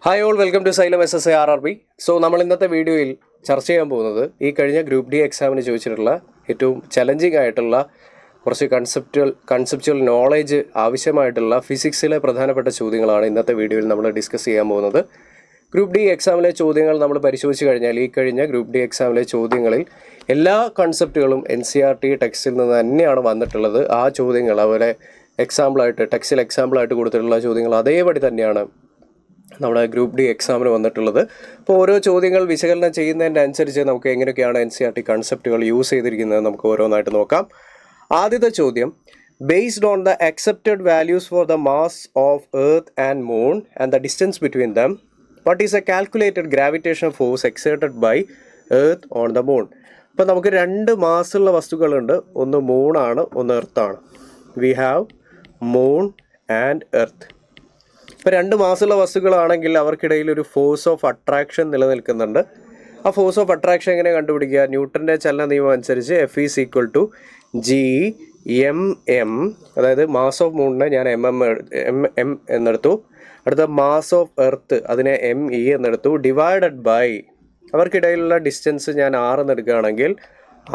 Hi all, welcome to Xylem SSA-RRB. So നമ്മൾ ഇന്നത്തെ വീഡിയോയിൽ ചർച്ച ചെയ്യാൻ പോകുന്നത് ഈ കഴിഞ്ഞ ഗ്രൂപ്പ് ഡി എക്സാമിന് ചോദിച്ചിട്ടുള്ള ഏറ്റവും ചലഞ്ചിങ് ആയിട്ടുള്ള കുറച്ച് കൺസെപ്ച്വൽ നോളേജ് ആവശ്യമായിട്ടുള്ള ഫിസിക്സിലെ പ്രധാനപ്പെട്ട ചോദ്യങ്ങളാണ് ഇന്നത്തെ വീഡിയോയിൽ നമ്മൾ ഡിസ്കസ് ചെയ്യാൻ പോകുന്നത്. ഗ്രൂപ്പ് ഡി എക്സാമിലെ ചോദ്യങ്ങൾ നമ്മൾ പരിശോധിച്ച് കഴിഞ്ഞാൽ ഈ കഴിഞ്ഞ ഗ്രൂപ്പ് ഡി എക്സാമിലെ ചോദ്യങ്ങളിൽ എല്ലാ കൺസെപ്റ്റുകളും NCERT ടെക്സ്റ്റിൽ നിന്ന് തന്നെയാണ് വന്നിട്ടുള്ളത്. ആ ചോദ്യങ്ങൾ അതുപോലെ ടെക്സ്റ്റിൽ എക്സാമ്പിളായിട്ട് കൊടുത്തിട്ടുള്ള ചോദ്യങ്ങൾ അതേപടി തന്നെയാണ് നമ്മുടെ ഗ്രൂപ്പ് ഡി എക്സാമിന് വന്നിട്ടുള്ളത്. അപ്പോൾ ഓരോ ചോദ്യങ്ങൾ വിശകലനം ചെയ്യുന്നതിൻ്റെ അനുസരിച്ച് നമുക്ക് എങ്ങനെയൊക്കെയാണ് NCERT കൺസെപ്റ്റുകൾ യൂസ് ചെയ്തിരിക്കുന്നത് നമുക്ക് ഓരോന്നായിട്ട് നോക്കാം. ആദ്യത്തെ ചോദ്യം, based on the accepted values for the mass of earth and moon and the distance between them, what is a calculated gravitation force exerted by earth on the moon. അപ്പോൾ നമുക്ക് രണ്ട് മാസുള്ള വസ്തുക്കളുണ്ട്, ഒന്ന് മൂണാണ്, ഒന്ന് എർത്താണ്. We have moon and earth. ഇപ്പോൾ രണ്ട് മാസുള്ള വസ്തുക്കളാണെങ്കിൽ അവർക്കിടയിൽ ഒരു ഫോഴ്സ് ഓഫ് അട്രാക്ഷൻ നിലനിൽക്കുന്നുണ്ട്. ആ ഫോഴ്സ് ഓഫ് അട്രാക്ഷൻ എങ്ങനെ കണ്ടുപിടിക്കുക? ന്യൂട്ടൻ്റെ ചലന നിയമം അനുസരിച്ച് F=G(m)m, അതായത് മാസ് ഓഫ് മൂണിനെ ഞാൻ m എന്നെടുത്തു, അടുത്ത മാസ് ഓഫ് എർത്ത് അതിനെ me എന്നെടുത്തു, ഡിവൈഡഡ് ബൈ അവർക്കിടയിലുള്ള ഡിസ്റ്റൻസ് ഞാൻ r എന്നെടുക്കുകയാണെങ്കിൽ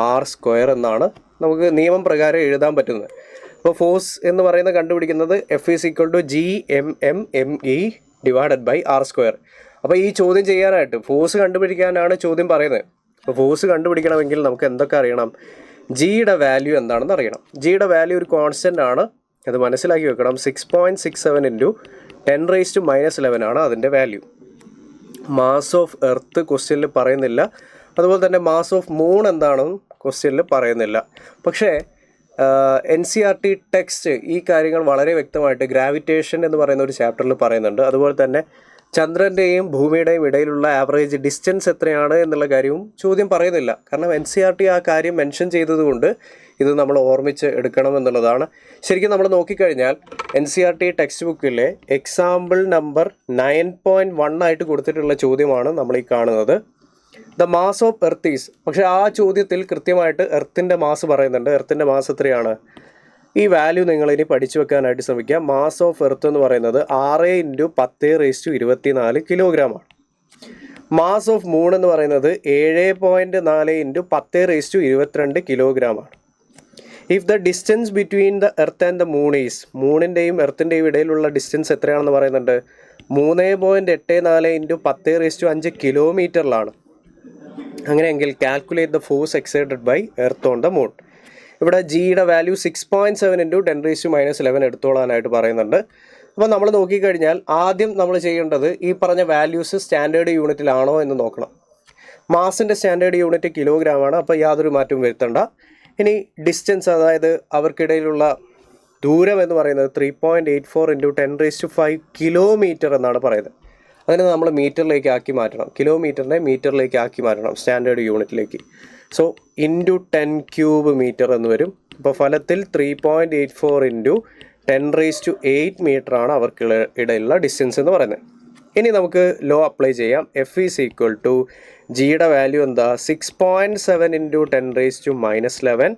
r² എന്നാണ് നമുക്ക് നിയമം പ്രകാരം എഴുതാൻ പറ്റുന്നത്. അപ്പോൾ ഫോഴ്സ് എന്ന് പറയുന്നത് കണ്ടുപിടിക്കുന്നത് F=G(m)me ഡിവൈഡഡ് ബൈ r². അപ്പോൾ ഈ ചോദ്യം ചെയ്യാനായിട്ട് ഫോഴ്സ് കണ്ടുപിടിക്കാനാണ് ചോദ്യം പറയുന്നത്. അപ്പോൾ ഫോഴ്സ് കണ്ടുപിടിക്കണമെങ്കിൽ നമുക്ക് എന്തൊക്കെ അറിയണം? ജിയുടെ വാല്യൂ എന്താണെന്ന് അറിയണം. ജിയുടെ വാല്യൂ ഒരു കോൺസ്റ്റൻ്റ് ആണ്, അത് മനസ്സിലാക്കി വെക്കണം. 6.67 × 10⁻11 ആണ് അതിൻ്റെ വാല്യൂ. മാസ് ഓഫ് എർത്ത് ക്വസ്റ്റ്യനിൽ പറയുന്നില്ല, അതുപോലെ തന്നെ മാസ് ഓഫ് മൂൺ എന്താണെന്നും ക്വസ്റ്റ്യനിൽ പറയുന്നില്ല. പക്ഷേ NCERT ടെക്സ്റ്റ് ഈ കാര്യങ്ങൾ വളരെ വ്യക്തമായിട്ട് ഗ്രാവിറ്റേഷൻ എന്ന് പറയുന്ന ഒരു ചാപ്റ്ററിൽ പറയുന്നുണ്ട്. അതുപോലെ തന്നെ ചന്ദ്രൻ്റെയും ഭൂമിയുടെയും ഇടയിലുള്ള ആവറേജ് ഡിസ്റ്റൻസ് എത്രയാണ് എന്നുള്ള കാര്യവും ചോദ്യം പറയുന്നില്ല. കാരണം NCERT ആ കാര്യം മെൻഷൻ ചെയ്തതുകൊണ്ട് ഇത് നമ്മൾ ഓർമ്മിച്ച് എടുക്കണം എന്നുള്ളതാണ്. ശരിക്കും നമ്മൾ നോക്കിക്കഴിഞ്ഞാൽ NCERT ടെക്സ്റ്റ് ബുക്കിലെ എക്സാമ്പിൾ നമ്പർ 9.1 ആയിട്ട് കൊടുത്തിട്ടുള്ള ചോദ്യമാണ് നമ്മൾ ഈ കാണുന്നത്. The mass of earth is, പക്ഷേ ആ ചോദ്യത്തിൽ കൃത്യമായിട്ട് എർത്തിൻ്റെ മാസ് പറയുന്നുണ്ട്. എർത്തിൻ്റെ മാസ് എത്രയാണ്? ഈ വാല്യൂ നിങ്ങളിനി പഠിച്ചു വെക്കാനായിട്ട് ശ്രമിക്കുക. മാസ് ഓഫ് എർത്ത് എന്ന് പറയുന്നത് 6×10⁻24 കിലോഗ്രാമാണ്. മാസ് ഓഫ് മൂൺ എന്ന് പറയുന്നത് 7.4 × 10⁻22 കിലോഗ്രാമാണ്. If the distance between the earth and the moon is, മൂണിൻ്റെയും എർത്തിൻ്റെയും ഇടയിലുള്ള ഡിസ്റ്റൻസ് എത്രയാണെന്ന് പറയുന്നുണ്ട്? 3.84 × 10⁻5 കിലോമീറ്ററിലാണ്. അങ്ങനെയെങ്കിൽ calculate the force exerted by earth on the moon. ഇവിടെ ജിയുടെ വാല്യൂ 6.7 × 10⁻11 എടുത്തോളാനായിട്ട് പറയുന്നുണ്ട്. അപ്പോൾ നമ്മൾ നോക്കിക്കഴിഞ്ഞാൽ ആദ്യം നമ്മൾ ചെയ്യേണ്ടത് ഈ പറഞ്ഞ വാല്യൂസ് സ്റ്റാൻഡേർഡ് യൂണിറ്റിലാണോ എന്ന് നോക്കണം. മാസിൻ്റെ സ്റ്റാൻഡേർഡ് യൂണിറ്റ് കിലോഗ്രാമാണ്, അപ്പോൾ യാതൊരു മാറ്റവും വരുത്തണ്ട. ഇനി ഡിസ്റ്റൻസ്, അതായത് അവർക്കിടയിലുള്ള ദൂരം എന്ന് പറയുന്നത് 3.84 × 10⁵ കിലോമീറ്റർ എന്നാണ് പറയുന്നത്. അതിനെ നമ്മൾ മീറ്ററിലേക്ക് ആക്കി മാറ്റണം. കിലോമീറ്ററിനെ മീറ്ററിലേക്ക് ആക്കി മാറ്റണം, സ്റ്റാൻഡേർഡ് യൂണിറ്റിലേക്ക്. സോ × 10³ മീറ്റർ എന്ന് വരും. അപ്പോൾ ഫലത്തിൽ 3.84 × 10⁸ മീറ്ററാണ് അവർക്ക് ഇടയിലുള്ള ഡിസ്റ്റൻസ് എന്ന് പറയുന്നത്. ഇനി നമുക്ക് ലോ അപ്ലൈ ചെയ്യാം. F=Gയുടെ വാല്യൂ എന്താ? 6.7 × 10⁻11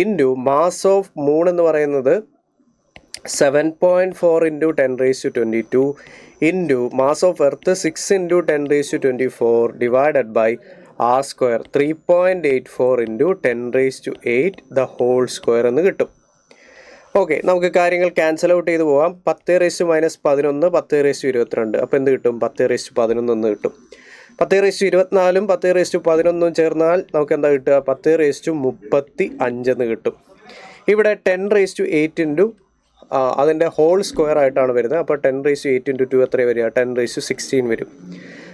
ഇൻറ്റു മാസ് ഓഫ് മൂൺ എന്ന് പറയുന്നത് 7.4 × 10⁻22 into mass of earth 6 × 10⁻24 divided by r², 3.84 × 10⁸ the whole square എന്ന് കിട്ടും. ഓക്കെ, നമുക്ക് കാര്യങ്ങൾ ക്യാൻസൽ ഔട്ട് ചെയ്ത് പോകാം. 10⁻−11 10⁻22, അപ്പോൾ എന്ത് കിട്ടും? 10⁻11 എന്ന് കിട്ടും. 10⁻24 10⁻11 ചേർന്നാൽ നമുക്ക് എന്താ കിട്ടുക? 10⁻35 എന്ന് കിട്ടും. ഇവിടെ 10⁸ അതിൻ്റെ ഹോൾ സ്ക്വയർ ആയിട്ടാണ് വരുന്നത്. അപ്പോൾ 10⁸ × 2 എത്ര വരിക? 10⁻16 വരും.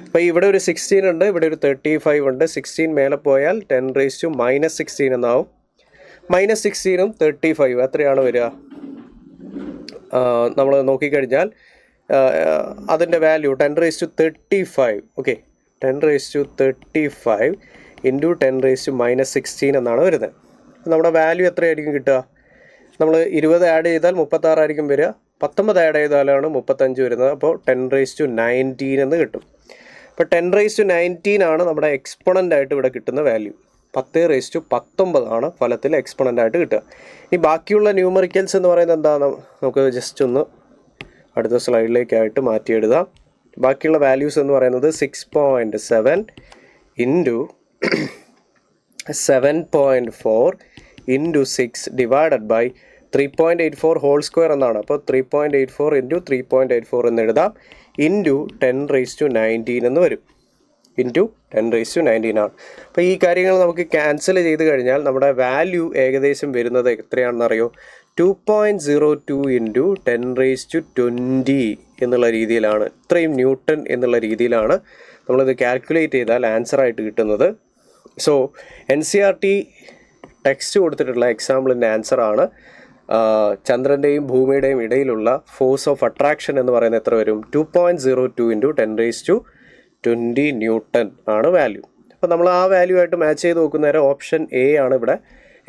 അപ്പോൾ ഇവിടെ ഒരു 16 ഉണ്ട്, ഇവിടെ ഒരു 35 ഉണ്ട്. 16 മേലെ പോയാൽ 10⁻−16 എന്നാവും. -16 35 എത്രയാണ് വരിക? നമ്മൾ നോക്കിക്കഴിഞ്ഞാൽ അതിൻ്റെ വാല്യൂ 10⁻35. ഓക്കെ, 10⁻35 × 10⁻−16 എന്നാണ് വരുന്നത്. നമ്മുടെ വാല്യൂ എത്രയായിരിക്കും കിട്ടുക? നമ്മൾ 20 ആഡ് ചെയ്താൽ 36 ആയിരിക്കും വരിക. 19 ആഡ് ചെയ്താലാണ് 35 വരുന്നത്. അപ്പോൾ 10⁻19 എന്ന് കിട്ടും. അപ്പോൾ 10⁻19 ആണ് നമ്മുടെ എക്സ്പോണൻ്റ് ആയിട്ട് ഇവിടെ കിട്ടുന്ന വാല്യൂ. 10⁻19 ആണ് ഫലത്തിൽ എക്സ്പോണൻ്റ് ആയിട്ട് കിട്ടുക. ഈ ബാക്കിയുള്ള ന്യൂമറിക്കൽസ് എന്ന് പറയുന്നത് എന്താണ്? നമുക്ക് ജസ്റ്റ് ഒന്ന് അടുത്ത സ്ലൈഡിലേക്കായിട്ട് മാറ്റി എഴുതാം. ബാക്കിയുള്ള വാല്യൂസ് എന്ന് പറയുന്നത് 6.7 into 7.4 into 6 divided by 3.84 whole square എന്നാണ്. അപ്പോൾ 3.84 ഇൻറ്റു 3.84 എന്ന് എഴുതാം, ഇൻറ്റു 10⁻19 എന്ന് വരും. ഇൻറ്റു 10⁻19 ആണ്. അപ്പോൾ ഈ കാര്യങ്ങൾ നമുക്ക് ക്യാൻസൽ ചെയ്ത് കഴിഞ്ഞാൽ നമ്മുടെ വാല്യൂ ഏകദേശം വരുന്നത് എത്രയാണെന്ന് അറിയോ? 2.02 ഇൻറ്റു 10⁻20 എന്നുള്ള രീതിയിലാണ്, ഇത്രയും ന്യൂട്ടൺ എന്നുള്ള രീതിയിലാണ് നമ്മളിത് കാൽക്കുലേറ്റ് ചെയ്താൽ ആൻസറായിട്ട് കിട്ടുന്നത്. സോ NCERT ടെക്സ്റ്റ് കൊടുത്തിട്ടുള്ള എക്സാമ്പിളിൻ്റെ ആൻസറാണ് ചന്ദ്രൻ്റെയും ഭൂമിയുടെയും ഇടയിലുള്ള ഫോഴ്സ് ഓഫ് അട്രാക്ഷൻ എന്ന് പറയുന്നത് എത്ര വരും? 2.02 ഇൻറ്റു 10⁻20 ന്യൂട്ടൺ ആണ് വാല്യൂ. അപ്പോൾ നമ്മൾ ആ വാല്യൂ ആയിട്ട് മാച്ച് ചെയ്ത് നോക്കുന്ന നേരം ഓപ്ഷൻ എ ആണ് ഇവിടെ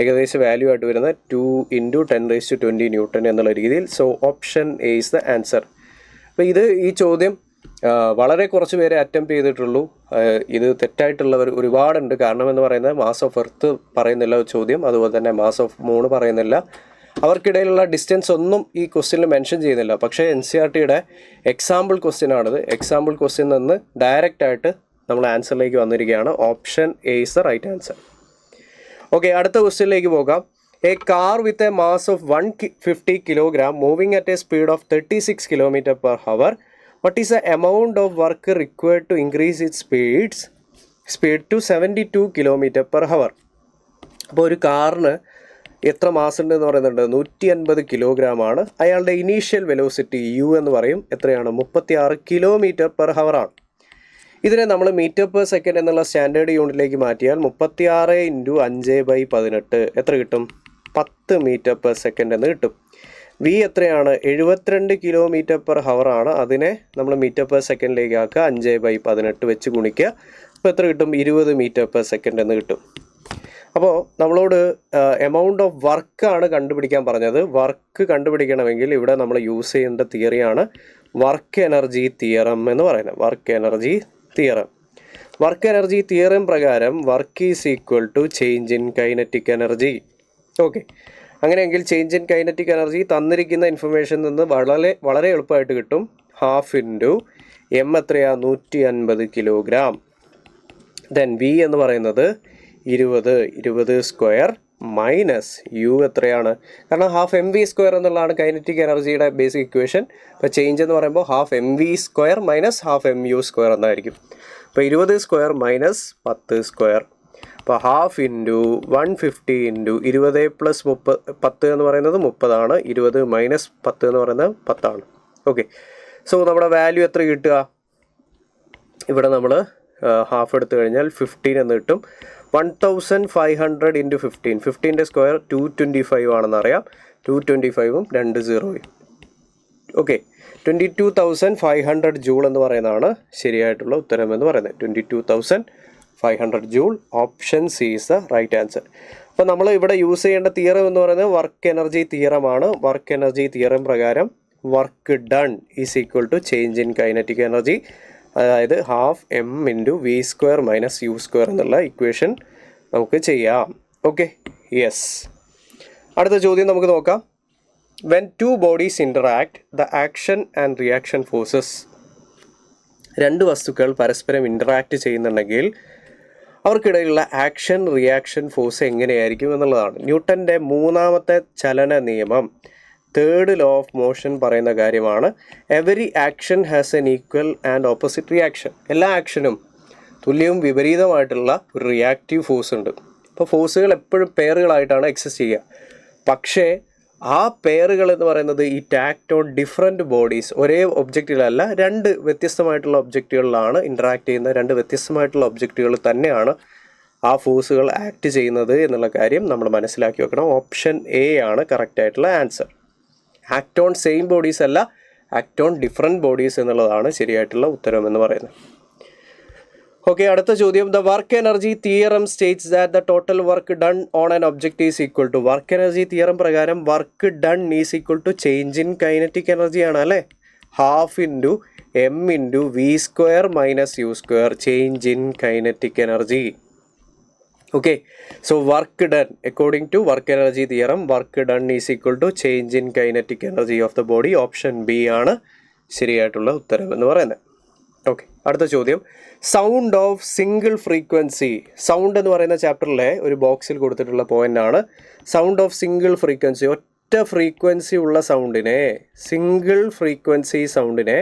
ഏകദേശം വാല്യൂ ആയിട്ട് വരുന്നത്, 2 ഇൻറ്റു 10⁻20 ന്യൂട്ടൺ എന്നുള്ള രീതിയിൽ. So option A is the answer. അപ്പോൾ ഈ ചോദ്യം വളരെ കുറച്ച് പേരെ അറ്റംപ്റ്റ് ചെയ്തിട്ടുള്ളൂ. ഇത് തെറ്റായിട്ടുള്ളവർ ഒരുപാടുണ്ട്. കാരണം എന്ന് പറയുന്നത് മാസ് ഓഫ് എർത്ത് പറയുന്നില്ല ചോദ്യം, അതുപോലെ തന്നെ മാസ് ഓഫ് മൂൺ പറയുന്നില്ല, അവർക്കിടയിലുള്ള ഡിസ്റ്റൻസ് ഒന്നും ഈ ക്വസ്റ്റ്യനിൽ മെൻഷൻ ചെയ്യുന്നില്ല. പക്ഷേ NCERTയുടെ എക്സാമ്പിൾ ക്വസ്റ്റ്യൻ ആണിത്. എക്സാമ്പിൾ ക്വസ്റ്റ്യൻ നിന്ന് ഡയറക്റ്റ് ആയിട്ട് നമ്മൾ ആൻസറിലേക്ക് വന്നിരിക്കുകയാണ്. Option A is the right answer. Okay, അടുത്ത ക്വസ്റ്റ്യനിലേക്ക് പോകാം. A car with a mass of 150 kilogram moving at a speed of 36 km/h. What is the amount of work required to increase its speed to 72 km/h? അപ്പോൾ ഒരു കാറിന് എത്ര mass ഉണ്ട് എന്ന് പറയുന്നുണ്ട്? 150 കിലോഗ്രാം ആണ്. അയാളുടെ ഇനീഷ്യൽ വെലോസിറ്റി U എന്ന് പറയും, എത്രയാണ്? 36 km/h ആണ്. ഇതിനെ നമ്മൾ മീറ്റർ പെർ സെക്കൻഡ് എന്നുള്ള സ്റ്റാൻഡേർഡ് യൂണിറ്റിലേക്ക് മാറ്റിയാൽ 36 ഇൻറ്റു 5/18 എത്ര കിട്ടും? 10 മീറ്റർ പെർ സെക്കൻഡ് എന്ന് കിട്ടും. V എത്രയാണ്? 72 km/h ആണ്. അതിനെ നമ്മൾ മീറ്റർ പെർ സെക്കൻഡിലേക്ക് ആക്കുക, 5/18 വെച്ച് ഗുണിക്കുക. അപ്പോൾ എത്ര കിട്ടും? 20 മീറ്റർ പെർ സെക്കൻഡ് എന്ന് കിട്ടും. അപ്പോൾ നമ്മളോട് എമൗണ്ട് ഓഫ് വർക്കാണ് കണ്ടുപിടിക്കാൻ പറഞ്ഞത്. വർക്ക് കണ്ടുപിടിക്കണമെങ്കിൽ ഇവിടെ നമ്മൾ യൂസ് ചെയ്യേണ്ട തിയറിയാണ് വർക്ക് എനർജി തിയറം എന്ന് പറയുന്നത്. Work energy theorem. Work energy theorem പ്രകാരം work is equal to change in kinetic energy. Okay, അങ്ങനെയെങ്കിൽ ചേഞ്ച് ഇൻ കൈനറ്റിക് എനർജി തന്നിരിക്കുന്ന ഇൻഫർമേഷനിൽ നിന്ന് വളരെ എളുപ്പമായിട്ട് കിട്ടും. 1/2 ഇൻറ്റു M എത്രയാണ്? 150 കിലോഗ്രാം. ദെൻ V എന്ന് പറയുന്നത് 20 സ്ക്വയർ മൈനസ് U എത്രയാണ്? കാരണം 1/2 mv² എന്നുള്ളതാണ് കൈനറ്റിക് എനർജിയുടെ ബേസിക് ഇക്വേഷൻ. അപ്പോൾ ചേഞ്ച് എന്ന് പറയുമ്പോൾ 1/2 mv² മൈനസ് 1/2 mu² എന്നായിരിക്കും. അപ്പോൾ 20 സ്ക്വയർ മൈനസ് 10 സ്ക്വയർ. അപ്പോൾ 1/2 ഇൻറ്റു 150 ഇൻറ്റു 20 പ്ലസ് 10 എന്ന് പറയുന്നത് 30 ആണ്. 20 മൈനസ് 10 എന്ന് പറയുന്നത് 10 ആണ്. ഓക്കെ, സോ നമ്മുടെ വാല്യൂ എത്ര കിട്ടുക? ഇവിടെ നമ്മൾ ഹാഫ് എടുത്തു കഴിഞ്ഞാൽ 15 എന്ന് കിട്ടും. 1500 ഇൻറ്റു 15, 15ൻ്റെ സ്ക്വയർ 225 ആണെന്ന് അറിയാം. 225ഉം 2 0യും. ഓക്കെ, 22,500 ജൂൾ എന്ന് പറയുന്നതാണ് ശരിയായിട്ടുള്ള ഉത്തരം എന്ന് പറയുന്നത്. 22,500 joule. Option C is the right answer. അപ്പോൾ നമ്മൾ ഇവിടെ യൂസ് ചെയ്യേണ്ട തിയറം എന്ന് പറയുന്നത് വർക്ക് എനർജി തിയറമാണ്. വർക്ക് എനർജി തിയറം പ്രകാരം work done is equal to change in kinetic energy, അതായത് 1/2 m into v² minus u² എന്നുള്ള ഇക്വേഷൻ നമുക്ക് ചെയ്യാം. Okay, yes. അടുത്ത ചോദ്യം നമുക്ക് നോക്കാം. When to bodies interact the action and reaction forces. രണ്ട് വസ്തുക്കൾ പരസ്പരം ഇൻറ്ററാക്ട് ചെയ്യുന്നുണ്ടെങ്കിൽ അവർക്കിടയിലുള്ള ആക്ഷൻ റിയാക്ഷൻ ഫോഴ്സ് എങ്ങനെയായിരിക്കും എന്നുള്ളതാണ്. ന്യൂട്ടൻ്റെ മൂന്നാമത്തെ ചലന നിയമം, തേർഡ് ലോ ഓഫ് മോഷൻ പറയുന്ന കാര്യമാണ്. Every action has N equal and opposite reaction. എല്ലാ ആക്ഷനും തുല്യവും വിപരീതമായിട്ടുള്ള ഒരു റിയാക്റ്റീവ് ഫോഴ്സ് ഉണ്ട്. അപ്പോൾ ഫോഴ്സുകൾ എപ്പോഴും പെയറുകളായിട്ടാണ് എക്സിസ്റ്റ് ചെയ്യുക. പക്ഷേ ആ പെയറുകൾ എന്ന് പറയുന്നത് ഈ ആക്ട് ഓൺ ഡിഫറെൻറ്റ് ബോഡീസ്, ഒരേ ഒബ്ജക്റ്റുകളല്ല, രണ്ട് വ്യത്യസ്തമായിട്ടുള്ള ഒബ്ജക്റ്റുകളിലാണ് ഇൻറ്ററാക്ട് ചെയ്യുന്ന. രണ്ട് വ്യത്യസ്തമായിട്ടുള്ള ഒബ്ജക്റ്റുകൾ തന്നെയാണ് ആ ഫോഴ്സുകൾ ആക്ട് ചെയ്യുന്നത് എന്നുള്ള കാര്യം നമ്മൾ മനസ്സിലാക്കി വെക്കണം. ഓപ്ഷൻ എ ആണ് കറക്റ്റായിട്ടുള്ള answer. Act on same bodies അല്ല, ആക്ട് ഓൺ ഡിഫറെൻറ്റ് ബോഡീസ് എന്നുള്ളതാണ് ശരിയായിട്ടുള്ള ഉത്തരം എന്ന് പറയുന്നത്. ഓക്കെ, അടുത്ത ചോദ്യം. The work energy theorem states that the total work done on an object is equal to. Work energy theorem പ്രകാരം work done is equal to change in kinetic എനർജിയാണ് അല്ലേ. 1/2 into m into v² minus u², change in kinetic energy. Okay, so work done according to work energy theorem, work done is equal to change in kinetic energy of the body. Option B ആണ് ശരിയായിട്ടുള്ള ഉത്തരം എന്ന് പറയുന്നത്. Okay, അടുത്ത ചോദ്യം. Sound of single frequency. Sound എന്ന് പറയുന്ന ചാപ്റ്ററിലെ ഒരു ബോക്സിൽ കൊടുത്തിട്ടുള്ള പോയിന്റ് ആണ് സൗണ്ട് ഓഫ് സിംഗിൾ ഫ്രീക്വൻസി. ഒറ്റ ഫ്രീക്വൻസി ഉള്ള സൗണ്ടിനെ, സിംഗിൾ ഫ്രീക്വൻസി സൗണ്ടിനെ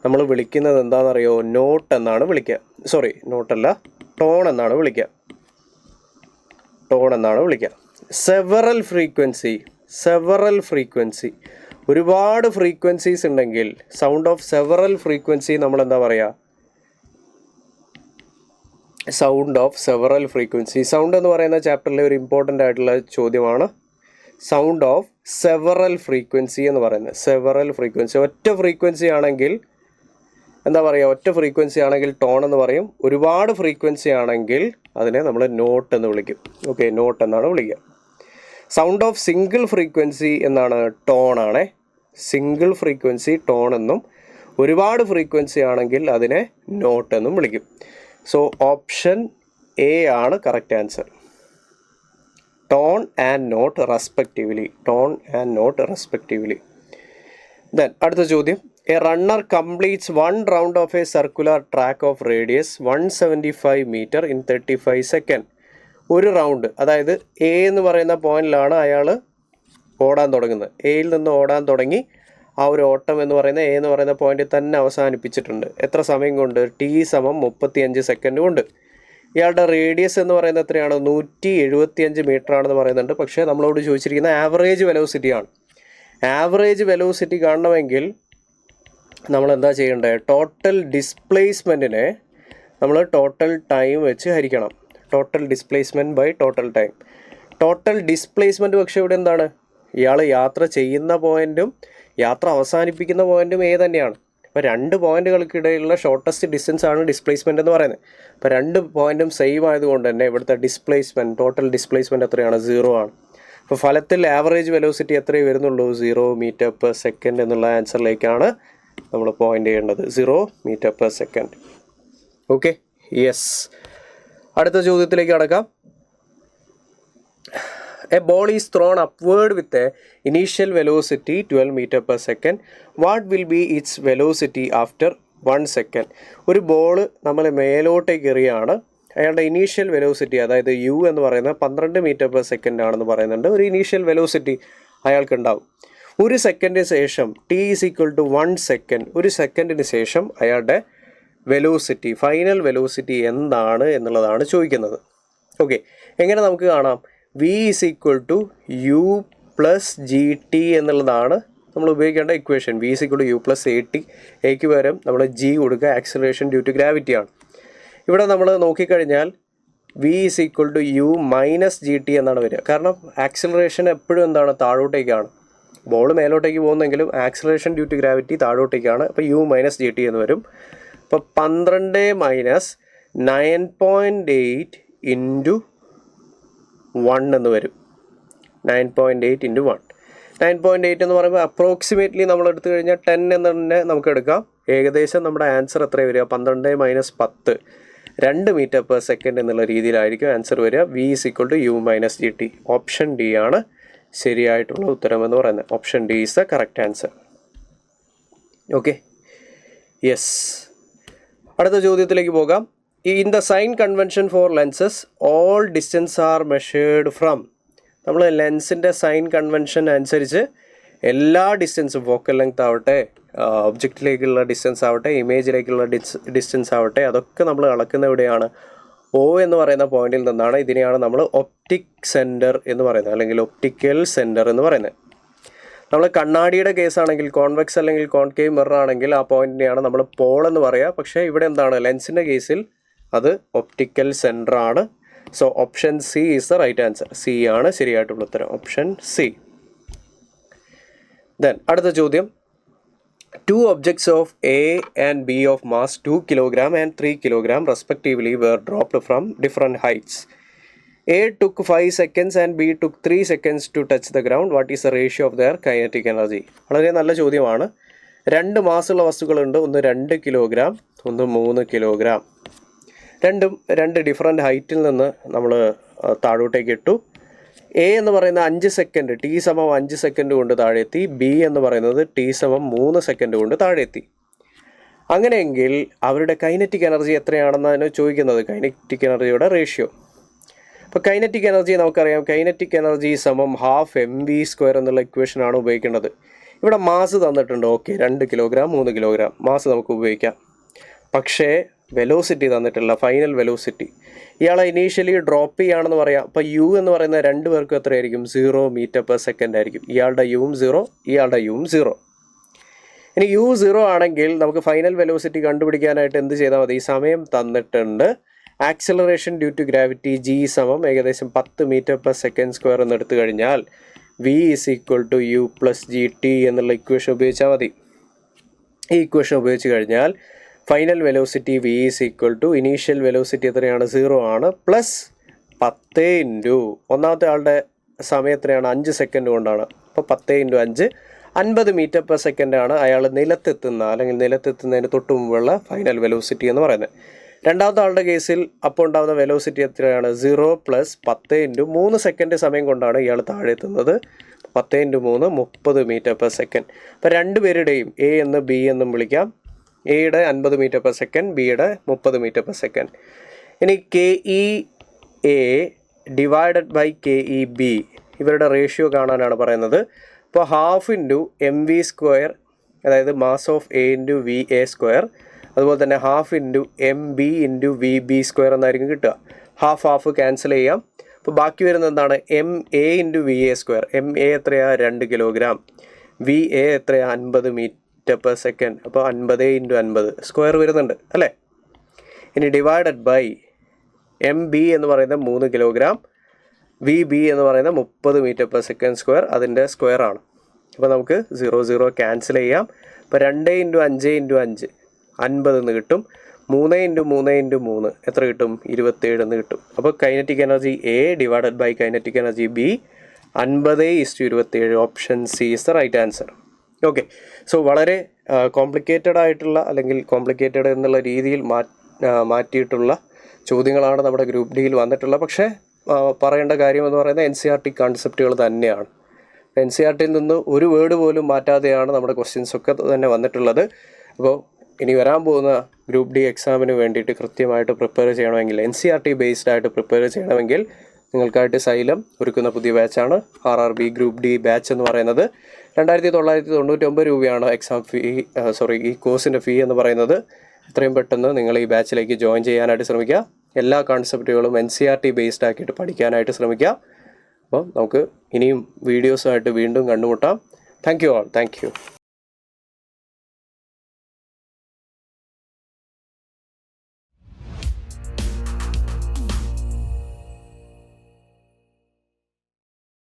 നമ്മൾ വിളിക്കുന്നത് എന്താണെന്നറിയോ? നോട്ട് എന്നാണ് വിളിക്കുക. സോറി, നോട്ടല്ല, ടോൺ എന്നാണ് വിളിക്കുക. ടോൺ എന്നാണ് വിളിക്കുക. Several frequency. സെവറൽ ഫ്രീക്വൻസി, ഒരുപാട് ഫ്രീക്വൻസീസ് ഉണ്ടെങ്കിൽ സൗണ്ട് ഓഫ് സെവറൽ ഫ്രീക്വൻസി നമ്മൾ എന്താ പറയുക? Sound of several frequency. Sound എന്ന് പറയുന്ന ചാപ്റ്ററിലെ ഒരു ഇമ്പോർട്ടൻ്റ് ആയിട്ടുള്ള ചോദ്യമാണ് സൗണ്ട് ഓഫ് സെവറൽ ഫ്രീക്വൻസി എന്ന് പറയുന്നത്. സെവറൽ ഫ്രീക്വൻസി, ഒറ്റ ഫ്രീക്വൻസി ആണെങ്കിൽ എന്താ പറയുക? ഒറ്റ ഫ്രീക്വൻസി ആണെങ്കിൽ ടോൺ എന്ന് പറയും. ഒരുപാട് ഫ്രീക്വൻസി ആണെങ്കിൽ അതിനെ നമ്മൾ നോട്ട് എന്ന് വിളിക്കും. ഓക്കെ, നോട്ട് എന്നാണ് വിളിക്കുക. സൗണ്ട് ഓഫ് സിംഗിൾ ഫ്രീക്വൻസി എന്നാണ് ടോൺ ആണ്. സിംഗിൾ ഫ്രീക്വൻസി ടോൺ എന്നും, ഒരുപാട് ഫ്രീക്വൻസി ആണെങ്കിൽ അതിനെ നോട്ട് എന്നും വിളിക്കും. സോ ഓപ്ഷൻ എ ആണ് correct answer. Tone and note respectively. Tone and note respectively. Then അടുത്ത ചോദ്യം. A runner completes 1 round of a circular track of radius 175 meter in 35 second. ഒരു റൗണ്ട്, അതായത് എ എന്ന് പറയുന്ന പോയിന്റിലാണ് അയാൾ ഓടാൻ തുടങ്ങുന്നത്. എയിൽ നിന്ന് ഓടാൻ തുടങ്ങി ആ ഒരു ഓട്ടം എന്ന് പറയുന്ന എ എന്ന് പറയുന്ന പോയിന്റിൽ തന്നെ അവസാനിപ്പിച്ചിട്ടുണ്ട്. എത്ര സമയം കൊണ്ട്? ടി സമം 35 സെക്കൻഡ് കൊണ്ട്. ഇയാളുടെ റേഡിയസ് എന്ന് പറയുന്നത് എത്രയാണ്? 175 മീറ്റർ ആണെന്ന് പറയുന്നുണ്ട്. പക്ഷേ നമ്മളോട് ചോദിച്ചിരിക്കുന്ന ആവറേജ് വെലോസിറ്റിയാണ്. ആവറേജ് വെലോസിറ്റി കാണണമെങ്കിൽ നമ്മൾ എന്താ ചെയ്യേണ്ടത്? ടോട്ടൽ ഡിസ്പ്ലേസ്മെൻറ്റിനെ നമ്മൾ ടോട്ടൽ ടൈം വെച്ച് ഹരിക്കണം. Total displacement by total time. Total displacement പക്ഷേ ഇവിടെ എന്താണ്? ഇയാൾ യാത്ര ചെയ്യുന്ന പോയിൻറ്റും യാത്ര അവസാനിപ്പിക്കുന്ന പോയിൻറ്റും ഏ തന്നെയാണ്. അപ്പോൾ 2 പോയിൻറ്റുകൾക്കിടയിലുള്ള ഷോർട്ടസ്റ്റ് ഡിസ്റ്റൻസ് ആണ് ഡിസ്പ്ലേസ്മെൻറ്റ് എന്ന് പറയുന്നത്. അപ്പോൾ 2 പോയിൻറ്റും സെയിം ആയതുകൊണ്ട് തന്നെ ഇവിടുത്തെ ഡിസ്പ്ലേസ്മെൻറ്റ്, ടോട്ടൽ ഡിസ്പ്ലേസ്മെൻറ്റ് എത്രയാണ്? 0 ആണ്. അപ്പോൾ ഫലത്തിൽ ആവറേജ് വെലോസിറ്റി എത്രയേ വരുന്നുള്ളൂ? 0 മീറ്റർ പെർ സെക്കൻഡ് എന്നുള്ള ആൻസറിലേക്കാണ് നമ്മൾ പോയിൻ്റ് ചെയ്യേണ്ടത്. 0 meter per second. Okay, yes. അടുത്ത ചോദ്യത്തിലേക്ക് കടക്കാം. A ball is thrown upward with a initial velocity 12 meter per second. What will be its velocity after 1 second? ഒരു ബോൾ നമ്മൾ മേലോട്ടേക്ക് എറിയാണ്. അയാളുടെ ഇനീഷ്യൽ വെലോസിറ്റി, അതായത് യു എന്ന് പറയുന്നത് 12 മീറ്റർ പെർ സെക്കൻഡ് ആണെന്ന് പറയുന്നുണ്ട്. ഒരു ഇനീഷ്യൽ വെലോസിറ്റി അയാൾക്കുണ്ടാവും. 1 സെക്കൻഡിന് ശേഷം T is equal to 1 second. 1 സെക്കൻഡിന് ശേഷം അയാളുടെ വെലോസിറ്റി, ഫൈനൽ വെലോസിറ്റി എന്താണ് എന്നുള്ളതാണ് ചോദിക്കുന്നത്. ഓക്കെ, എങ്ങനെ നമുക്ക് കാണാം? V is equal to u plus g t എന്നുള്ളതാണ് നമ്മൾ ഉപയോഗിക്കേണ്ട equation. V is equal to u plus a t. എക്ക് പകരം നമ്മൾ ജി കൊടുക്കുക. ആക്സിലറേഷൻ ഡ്യൂ ടു ഗ്രാവിറ്റിയാണ്. ഇവിടെ നമ്മൾ നോക്കിക്കഴിഞ്ഞാൽ v is equal to U minus G t എന്നാണ് വരിക. കാരണം ആക്സിലറേഷൻ എപ്പോഴും എന്താണ്? താഴോട്ടേക്കാണ്. ബോൾ മേലോട്ടേക്ക് പോകുന്നെങ്കിലും ആക്സിലറേഷൻ ഡ്യൂ ടു ഗ്രാവിറ്റി താഴോട്ടേക്കാണ്. അപ്പോൾ യു മൈനസ് ജി ടി എന്ന് വരും. അപ്പോൾ 12 മൈനസ് 9.8 ഇൻറ്റു 1 എന്ന് വരും. 9.8 ഇൻറ്റു 1. 9.8 എന്ന് പറയുമ്പോൾ അപ്രോക്സിമേറ്റ്ലി നമ്മൾ എടുത്തു കഴിഞ്ഞാൽ 10 എന്ന് തന്നെ നമുക്ക് എടുക്കാം. ഏകദേശം നമ്മുടെ ആൻസർ എത്രയാണ് വരിക? 12 മൈനസ് 10, 2 മീറ്റർ പെർ സെക്കൻഡ് എന്നുള്ള രീതിയിലായിരിക്കും ആൻസർ വരിക. V is equal to U minus G T. Option D ആണ് ശരിയായിട്ടുള്ള ഉത്തരം എന്ന് പറയുന്നത്. Option D is the correct answer. Okay, yes. അടുത്ത ചോദ്യത്തിലേക്ക് പോകാം. In the sign convention for lenses all distance are measured from. നമ്മൾ ലെൻസിൻ്റെ സൈൻ കൺവെൻഷൻ അനുസരിച്ച് എല്ലാ ഡിസ്റ്റൻസും, ഫോക്കൽ ലെങ്ത് ആവട്ടെ, ഒബ്ജക്റ്റിലേക്കുള്ള ഡിസ്റ്റൻസ് ആവട്ടെ, ഇമേജിലേക്കുള്ള ഡിസ്റ്റൻസ് ആവട്ടെ, അതൊക്കെ നമ്മൾ അളക്കുന്ന എവിടെയാണ്? ഒ എന്ന് പറയുന്ന പോയിന്റിൽ നിന്നാണ്. ഇതിനെയാണ് നമ്മൾ ഒപ്റ്റിക് സെൻറ്റർ എന്ന് പറയുന്നത്, അല്ലെങ്കിൽ ഒപ്റ്റിക്കൽ സെൻറ്റർ എന്ന് പറയുന്നത്. നമ്മൾ കണ്ണാടിയുടെ കേസാണെങ്കിൽ, കോൺവെക്സ് അല്ലെങ്കിൽ കോൺകേവ് മിറർ ആണെങ്കിൽ ആ പോയിന്റിനെയാണ് നമ്മൾ പോൾ എന്ന് പറയുക. പക്ഷേ ഇവിടെ എന്താണ്? ലെൻസിൻ്റെ കേസിൽ അത് ഒപ്റ്റിക്കൽ സെൻറ്റർ ആണ്. So option C is the right answer. C ആണ് ശരിയായിട്ടുള്ള ഉത്തരം. Option C. ദെൻ അടുത്ത ചോദ്യം. 2 objects of A and B of mass 2 kg and 3 kg respectively were dropped from different heights. A took 5 seconds and B took 3 seconds to touch the ground. What is the ratio of their kinetic energy? വളരെ നല്ല ചോദ്യമാണ്. 2 മാസുള്ള വസ്തുക്കളുണ്ട്. ഒന്ന് 2 kilogram, ഒന്ന് 3 kilogram. രണ്ടും 2 different ഹൈറ്റിൽ നിന്ന് നമ്മൾ താഴോട്ടേക്ക് ഇട്ടു. എ എന്ന് പറയുന്ന 5 സെക്കൻഡ്, ടി സമം 5 സെക്കൻഡ് കൊണ്ട് താഴെത്തി. ബി എന്ന് പറയുന്നത് ടി സമം 3 സെക്കൻഡ് കൊണ്ട് താഴെത്തി. അങ്ങനെയെങ്കിൽ അവരുടെ കൈനറ്റിക് എനർജി എത്രയാണെന്നാണ് ചോദിക്കുന്നത്, കൈനറ്റിക് എനർജിയുടെ റേഷ്യോ. അപ്പോൾ കൈനറ്റിക് എനർജി നമുക്കറിയാം, കൈനറ്റിക് എനർജി സമം ഹാഫ് mv² എന്നുള്ള ഇക്വേഷനാണ് ഉപയോഗിക്കേണ്ടത്. ഇവിടെ മാസ് തന്നിട്ടുണ്ട്, ഓക്കെ 2 കിലോഗ്രാം 3 കിലോഗ്രാം മാസ് നമുക്ക് ഉപയോഗിക്കാം. പക്ഷേ വെലോസിറ്റി തന്നിട്ടില്ല, ഫൈനൽ വെലോസിറ്റി. ഇയാളെ ഇനീഷ്യലി ഡ്രോപ്പ് ചെയ്യുകയാണെന്ന് പറയാം. അപ്പോൾ യു എന്ന് പറയുന്ന 2 പേർക്കും എത്രയായിരിക്കും? 0 മീറ്റർ/സെക്കൻഡ് ആയിരിക്കും. ഇയാളുടെ യുവും 0, ഇയാളുടെ യുവും 0. ഇനി യു 0 ആണെങ്കിൽ നമുക്ക് ഫൈനൽ വെലോസിറ്റി കണ്ടുപിടിക്കാനായിട്ട് എന്ത് ചെയ്താൽ മതി? സമയം തന്നിട്ടുണ്ട്, acceleration due to gravity g സമം ഏകദേശം 10 മീറ്റർ/സെക്കൻഡ്² എന്ന് എടുത്തു കഴിഞ്ഞാൽ v = u + gt എന്നുള്ള ഇക്വേഷൻ ഉപയോഗിച്ചാൽ മതി. ഈ ഇക്വേഷൻ ഉപയോഗിച്ച് കഴിഞ്ഞാൽ final velocity v = initial velocity എത്രയാണ്? 0 ആണ്, പ്ലസ് 10 ഇൻറ്റു ഒന്നാമത്തെ ആളുടെ സമയം എത്രയാണ്? 5 സെക്കൻഡ് കൊണ്ടാണ്. അപ്പോൾ 10 × 5 50 മീറ്റർ/സെക്കൻഡ് ആണ് അയാൾ നിലത്തെത്തുന്ന അല്ലെങ്കിൽ നിലത്തെത്തുന്നതിന് തൊട്ട് മുമ്പുള്ള ഫൈനൽ വെലോസിറ്റി എന്ന് പറയുന്നത്. രണ്ടാമത്തെ ആളുടെ കേസിൽ അപ്പോൾ ഉണ്ടാകുന്ന വെലോസിറ്റി എത്രയാണ്? 0 + 10 ഇൻറ്റു 3 സെക്കൻഡ് സമയം കൊണ്ടാണ് ഇയാൾ താഴെ എത്തുന്നത്. 10 × 3 30 മീറ്റർ/സെക്കൻഡ്. അപ്പോൾ രണ്ടുപേരുടെയും എ എന്ന് ബി എന്നും വിളിക്കാം. എയുടെ 50 മീറ്റർ/സെക്കൻഡ്, ബിയുടെ 30 മീറ്റർ/സെക്കൻഡ്. ഇനി KEA ഡിവൈഡഡ് ബൈ KEB ഇവരുടെ റേഷ്യോ കാണാനാണ് പറയുന്നത്. അപ്പോൾ ½ ഇൻറ്റു mv², അതായത് മാസ് ഓഫ് A × VA², അതുപോലെ തന്നെ ½ ഇൻറ്റു MB × VB² എന്നായിരിക്കും കിട്ടുക. ഹാഫ് ക്യാൻസൽ ചെയ്യാം. അപ്പോൾ ബാക്കി വരുന്നത് എന്താണ്? MA × VA². MA എത്രയാണ്? 2 കിലോഗ്രാം. VA എത്രയാണ്? 50 മീറ്റർ/സെക്കൻഡ്. അപ്പോൾ 50 × 50 സ്ക്വയർ വരുന്നുണ്ട് അല്ലേ? ഇനി ഡിവൈഡഡ് ബൈ MB എന്ന് പറയുന്നത് 3 കിലോഗ്രാം, VB എന്ന് പറയുന്നത് 30 മീറ്റർ/സെക്കൻഡ്², അതിൻ്റെ സ്ക്വയർ ആണ്. അപ്പോൾ നമുക്ക് 0 ക്യാൻസൽ ചെയ്യാം. അപ്പോൾ 2 × 5 × 5 50 എന്ന് കിട്ടും. 3 × 3 × 3 എത്ര കിട്ടും? 27 എന്ന് കിട്ടും. അപ്പോൾ kinetic energy A divided by kinetic energy B 50:27. Option C is the right answer. Okay, so വളരെ കോംപ്ലിക്കേറ്റഡ് ആയിട്ടുള്ള അല്ലെങ്കിൽ കോംപ്ലിക്കേറ്റഡ് എന്നുള്ള രീതിയിൽ മാറ്റിയിട്ടുള്ള ചോദ്യങ്ങളാണ് നമ്മുടെ ഗ്രൂപ്പ് ഡിയിൽ വന്നിട്ടുള്ളത്. പക്ഷേ പറയേണ്ട കാര്യം എന്ന് പറയുന്നത് NCERT കോൺസെപ്റ്റുകൾ തന്നെയാണ്. NCERTയിൽ നിന്ന് ഒരു വേർഡ് പോലും മാറ്റാതെയാണ് നമ്മുടെ ക്വസ്റ്റ്യൻസ് ഒക്കെ തന്നെ വന്നിട്ടുള്ളത്. അപ്പോൾ ഇനി വരാൻ പോകുന്ന ഗ്രൂപ്പ് ഡി എക്സാമിന് വേണ്ടിയിട്ട് കൃത്യമായിട്ട് പ്രിപ്പയർ ചെയ്യണമെങ്കിൽ, NCERT ബേസ്ഡ് ആയിട്ട് പ്രിപ്പയർ ചെയ്യണമെങ്കിൽ നിങ്ങൾക്കായിട്ട് സൈലം ഒരുക്കുന്ന പുതിയ ബാച്ചാണ് RRB ഗ്രൂപ്പ് ഡി ബാച്ച് എന്ന് പറയുന്നത്. 2999 രൂപയാണ് എക്സാം ഫീ, ഈ കോഴ്സിൻ്റെ ഫീ എന്ന് പറയുന്നത്. എത്രയും പെട്ടെന്ന് നിങ്ങൾ ഈ ബാച്ചിലേക്ക് ജോയിൻ ചെയ്യാനായിട്ട് ശ്രമിക്കുക. എല്ലാ കോൺസെപ്റ്റുകളും NCERT ബേസ്ഡ് ആക്കിയിട്ട് പഠിക്കാനായിട്ട് ശ്രമിക്കുക. അപ്പോൾ നമുക്ക് ഇനിയും വീഡിയോസുമായിട്ട് വീണ്ടും കണ്ടുമുട്ടാം. Thank you.